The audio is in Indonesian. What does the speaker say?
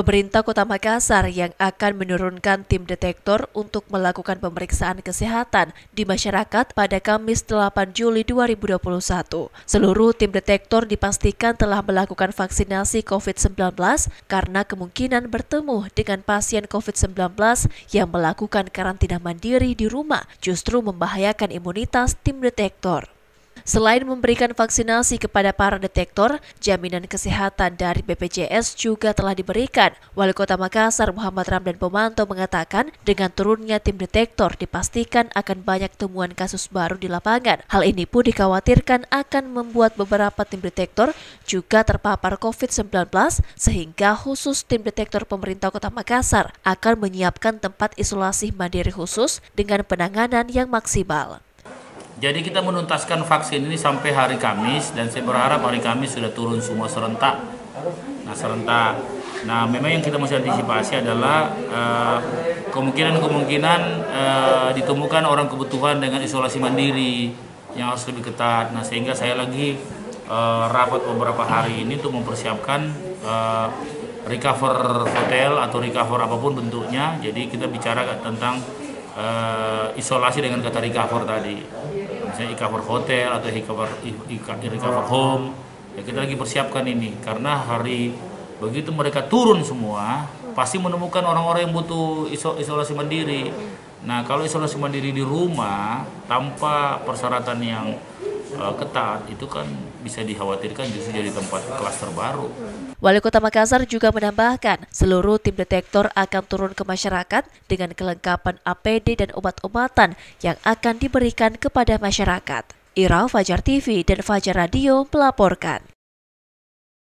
Pemerintah Kota Makassar yang akan menurunkan tim detektor untuk melakukan pemeriksaan kesehatan di masyarakat pada Kamis 8 Juli 2021. Seluruh tim detektor dipastikan telah melakukan vaksinasi COVID-19 karena kemungkinan bertemu dengan pasien COVID-19 yang melakukan karantina mandiri di rumah justru membahayakan imunitas tim detektor. Selain memberikan vaksinasi kepada para detektor, jaminan kesehatan dari BPJS juga telah diberikan. Wali Kota Makassar Muhammad Ramdan Pomanto mengatakan dengan turunnya tim detektor dipastikan akan banyak temuan kasus baru di lapangan. Hal ini pun dikhawatirkan akan membuat beberapa tim detektor juga terpapar COVID-19 sehingga khusus tim detektor pemerintah Kota Makassar akan menyiapkan tempat isolasi mandiri khusus dengan penanganan yang maksimal. Jadi kita menuntaskan vaksin ini sampai hari Kamis dan saya berharap hari Kamis sudah turun semua serentak. Nah, memang yang kita mesti antisipasi adalah kemungkinan ditemukan orang kebutuhan dengan isolasi mandiri yang harus lebih ketat. Nah, sehingga saya lagi rapat beberapa hari ini untuk mempersiapkan recover hotel atau recover apapun bentuknya. Jadi kita bicara tentang isolasi dengan kata recover tadi, misalnya recover hotel atau recover home. Ya, kita lagi persiapkan ini karena hari begitu mereka turun semua pasti menemukan orang-orang yang butuh isolasi mandiri. Nah, kalau isolasi mandiri di rumah tanpa persyaratan yang ketat itu kan bisa dikhawatirkan justru jadi tempat klaster baru. Wali Kota Makassar juga menambahkan seluruh tim detektor akan turun ke masyarakat dengan kelengkapan APD dan obat-obatan yang akan diberikan kepada masyarakat. Ira, Fajar TV dan Fajar Radio melaporkan.